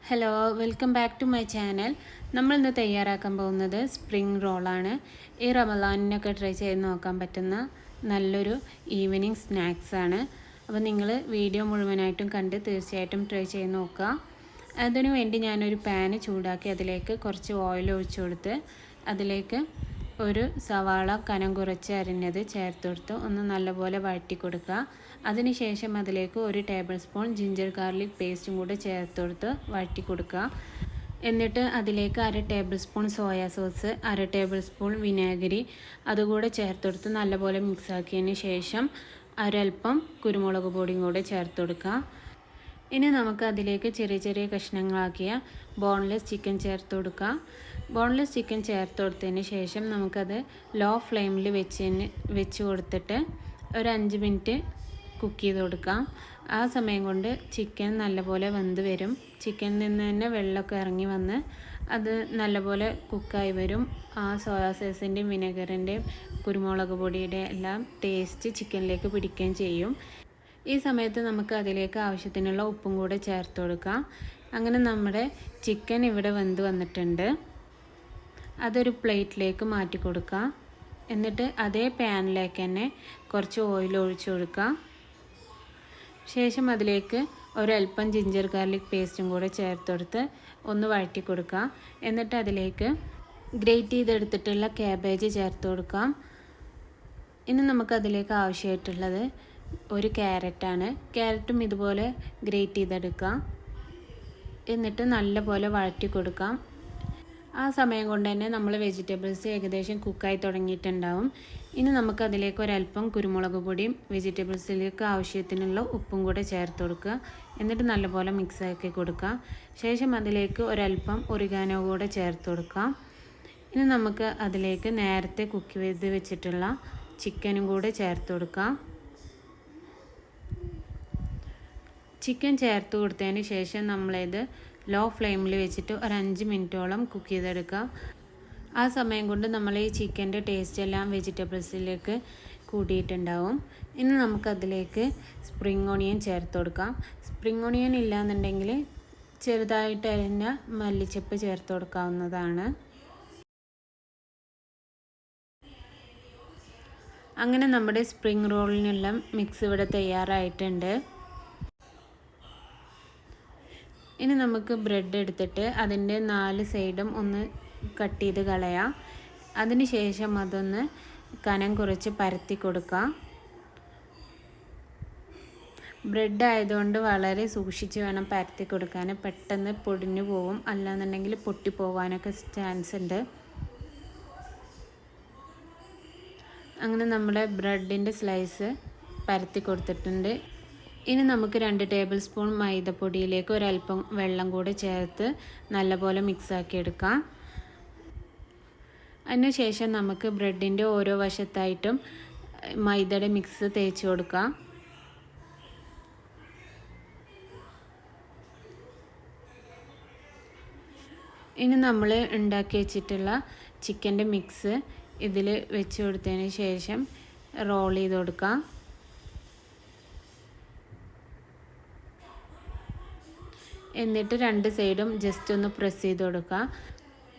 Hello, welcome back to my channel. നമ്മൾ ഇന്ന് തയ്യാറാക്കാൻ പോകുന്നത് സ്പ്രിംഗ് റോളാണ്. ഈ റമദാനിനൊക്കെ ട്രൈ ചെയ്ത് നോക്കാൻ പറ്റുന്ന നല്ലൊരു ഈവനിങ് സ്നാക്സാണ്. അപ്പോൾ നിങ്ങൾ വീഡിയോ മുഴുവനായിട്ടും കണ്ട് തീർച്ചയായിട്ടും ട്രൈ ചെയ്ത് നോക്കുക. അതിനു വേണ്ടി ഞാനൊരു പാന് ചൂടാക്കി അതിലേക്ക് കുറച്ച് ഓയിൽ ഒഴിച്ചു കൊടുത്ത് അതിലേക്ക് ഒരു സവാള കനം കുറച്ച് അരിഞ്ഞത് ചേർത്ത് കൊടുത്ത് ഒന്ന് നല്ലപോലെ വഴറ്റി കൊടുക്കുക. അതിനുശേഷം അതിലേക്ക് 1 ടേബിൾ സ്പൂൺ ജിഞ്ചർ ഗാർലിക് പേസ്റ്റും കൂടെ ചേർത്ത് കൊടുത്ത് വഴറ്റി കൊടുക്കുക. എന്നിട്ട് അതിലേക്ക് 1/2 table spoon soya sauce, 1/2 table spoon വിനാഗിരി അതുകൂടെ ചേർത്ത് കൊടുത്ത് നല്ലപോലെ മിക്സാക്കിയതിന് ശേഷം ഒരൽപ്പം കുരുമുളക് പൊടിയും കൂടെ ചേർത്ത് കൊടുക്കുക. ഇനി നമുക്ക് അതിലേക്ക് ചെറിയ ചെറിയ കഷ്ണങ്ങളാക്കിയ ബോൺലെസ് ചിക്കൻ ചേർത്ത് കൊടുക്കുക. ബോൺലെസ് ചിക്കൻ ചേർത്ത് കൊടുത്തതിന് ശേഷം നമുക്കത് ലോ ഫ്ലെയിമിൽ വെച്ച് കൊടുത്തിട്ട് ഒരു 5 മിനിറ്റ് കുക്ക് ചെയ്ത് കൊടുക്കാം. ആ സമയം കൊണ്ട് ചിക്കൻ നല്ലപോലെ വെന്ത് വരും. ചിക്കനിൽ നിന്ന് തന്നെ വെള്ളമൊക്കെ ഇറങ്ങി വന്ന് അത് നല്ലപോലെ കുക്കായി വരും. ആ സോയാ സോസിൻ്റെയും വിനെഗറിൻ്റെയും കുരുമുളക് പൊടിയുടെ എല്ലാം ടേസ്റ്റ് ചിക്കനിലേക്ക് പിടിക്കുകയും ചെയ്യും. ഈ സമയത്ത് നമുക്ക് അതിലേക്ക് ആവശ്യത്തിനുള്ള ഉപ്പും കൂടെ ചേർത്ത് കൊടുക്കാം. അങ്ങനെ നമ്മുടെ ചിക്കൻ ഇവിടെ വെന്ത് വന്നിട്ടുണ്ട്. അതൊരു പ്ലേറ്റിലേക്ക് മാറ്റി കൊടുക്കുക. എന്നിട്ട് അതേ പാനിലേക്ക് തന്നെ കുറച്ച് ഓയിൽ ഒഴിച്ചു കൊടുക്കുക. ശേഷം അതിലേക്ക് ഒരൽപ്പം ജിഞ്ചർ ഗാർലിക് പേസ്റ്റും കൂടെ ചേർത്ത് കൊടുത്ത് ഒന്ന് വഴറ്റി കൊടുക്കുക. എന്നിട്ട് അതിലേക്ക് ഗ്രേറ്റ് ചെയ്തെടുത്തിട്ടുള്ള ക്യാബേജ് ചേർത്ത് കൊടുക്കാം. ഇനി നമുക്കതിലേക്ക് ആവശ്യമായിട്ടുള്ളത് ഒരു ക്യാരറ്റാണ്. ക്യാരറ്റും ഇതുപോലെ ഗ്രേറ്റ് ചെയ്തെടുക്കാം. എന്നിട്ട് നല്ലപോലെ വഴറ്റി കൊടുക്കാം. ആ സമയം കൊണ്ട് തന്നെ നമ്മൾ വെജിറ്റബിൾസ് ഏകദേശം കുക്കായി തുടങ്ങിയിട്ടുണ്ടാവും. ഇനി നമുക്കതിലേക്ക് ഒരൽപ്പം കുരുമുളക് പൊടിയും വെജിറ്റബിൾസിലേക്ക് ആവശ്യത്തിനുള്ള ഉപ്പും കൂടെ ചേർത്ത് കൊടുക്കുക. എന്നിട്ട് നല്ലപോലെ മിക്സാക്കി കൊടുക്കുക. ശേഷം അതിലേക്ക് ഒരൽപ്പം ഒറിഗാനോ കൂടെ ചേർത്ത് കൊടുക്കാം. ഇനി നമുക്ക് അതിലേക്ക് നേരത്തെ കുക്ക് ചെയ്ത് വെച്ചിട്ടുള്ള ചിക്കനും കൂടെ ചേർത്ത് കൊടുക്കാം. ചിക്കൻ ചേർത്ത് കൊടുത്തതിന് ശേഷം നമ്മളിത് ലോ ഫ്ലെയിമിൽ വെച്ചിട്ട് ഒരു 5 മിനിറ്റോളം കുക്ക് ചെയ്തെടുക്കുക. ആ സമയം കൊണ്ട് നമ്മൾ ഈ ചിക്കൻ്റെ ടേസ്റ്റ് എല്ലാം വെജിറ്റബിൾസിലേക്ക് കൂടിയിട്ടുണ്ടാവും. ഇനി നമുക്കതിലേക്ക് സ്പ്രിംഗ് ഓണിയൻ ചേർത്ത് കൊടുക്കാം. സ്പ്രിംഗ് ഓണിയൻ ഇല്ലാന്നുണ്ടെങ്കിൽ ചെറുതായിട്ട് അരിഞ്ഞ മല്ലിച്ചപ്പ് ചേർത്ത് കൊടുക്കാവുന്നതാണ്. അങ്ങനെ നമ്മുടെ സ്പ്രിംഗ് റോളിനുള്ള മിക്സ് ഇവിടെ തയ്യാറായിട്ടുണ്ട്. ഇനി നമുക്ക് ബ്രെഡ് എടുത്തിട്ട് അതിൻ്റെ 4 സൈഡും ഒന്ന് കട്ട് ചെയ്ത് കളയാം. അതിന് ശേഷം അതൊന്ന് കനം കുറച്ച് പരത്തി കൊടുക്കാം. ബ്രെഡ് ആയതുകൊണ്ട് വളരെ സൂക്ഷിച്ച് വേണം പരത്തി കൊടുക്കാൻ. പെട്ടെന്ന് പൊടിഞ്ഞു പോവും, അല്ലാന്നുണ്ടെങ്കിൽ പൊട്ടിപ്പോവാനൊക്കെ ചാൻസ് ഉണ്ട്. അങ്ങനെ നമ്മുടെ ബ്രെഡിൻ്റെ സ്ലൈസ് പരത്തി കൊടുത്തിട്ടുണ്ട്. ഇനി നമുക്ക് 2 ടേബിൾ സ്പൂൺ മൈദപ്പൊടിയിലേക്ക് ഒരൽപ്പം വെള്ളം കൂടി ചേർത്ത് നല്ലപോലെ മിക്സാക്കി എടുക്കാം. അതിനുശേഷം നമുക്ക് ബ്രെഡിൻ്റെ ഓരോ വശത്തായിട്ടും മൈദയുടെ മിക്സ് തേച്ച് കൊടുക്കാം. ഇനി നമ്മൾ ഉണ്ടാക്കി വെച്ചിട്ടുള്ള ചിക്കൻ്റെ മിക്സ് ഇതിൽ വെച്ച് കൊടുത്തതിന് ശേഷം റോൾ ചെയ്ത് കൊടുക്കാം. എന്നിട്ട് 2 സൈഡും ജസ്റ്റ് ഒന്ന് പ്രസ് ചെയ്ത് കൊടുക്കുക.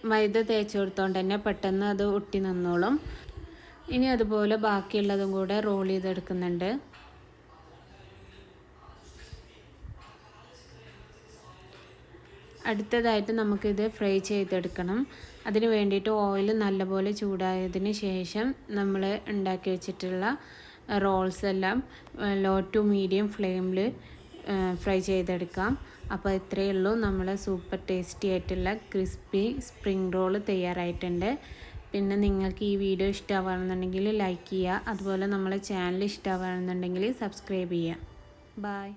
മൈദ തേച്ച് കൊടുത്തോണ്ട് തന്നെ പെട്ടെന്ന് അത് ഒട്ടി നിന്നോളും. ഇനി അതുപോലെ ബാക്കിയുള്ളതും കൂടെ റോൾ ചെയ്തെടുക്കുന്നുണ്ട്. അടുത്തതായിട്ട് നമുക്കിത് ഫ്രൈ ചെയ്തെടുക്കണം. അതിന് വേണ്ടിയിട്ട് ഓയിൽ നല്ലപോലെ ചൂടായതിന് ശേഷം നമ്മൾ ഉണ്ടാക്കി വെച്ചിട്ടുള്ള റോൾസ് എല്ലാം ലോ ടു മീഡിയം ഫ്ലെയിമിൽ ഫ്രൈ ചെയ്തെടുക്കാം. അപ്പോൾ ഇത്രയേ ഉള്ളൂ, നമ്മൾ സൂപ്പർ ടേസ്റ്റി ആയിട്ടുള്ള ക്രിസ്പി സ്പ്രിംഗ് റോൾ തയ്യാറായിട്ടുണ്ട്. പിന്നെ നിങ്ങൾക്ക് ഈ വീഡിയോ ഇഷ്ടമാവുകയാണെന്നുണ്ടെങ്കിൽ ലൈക്ക് ചെയ്യുക. അതുപോലെ നമ്മളെ ചാനൽ ഇഷ്ടമാവുകയാണെന്നുണ്ടെങ്കിൽ സബ്സ്ക്രൈബ് ചെയ്യുക. ബൈ.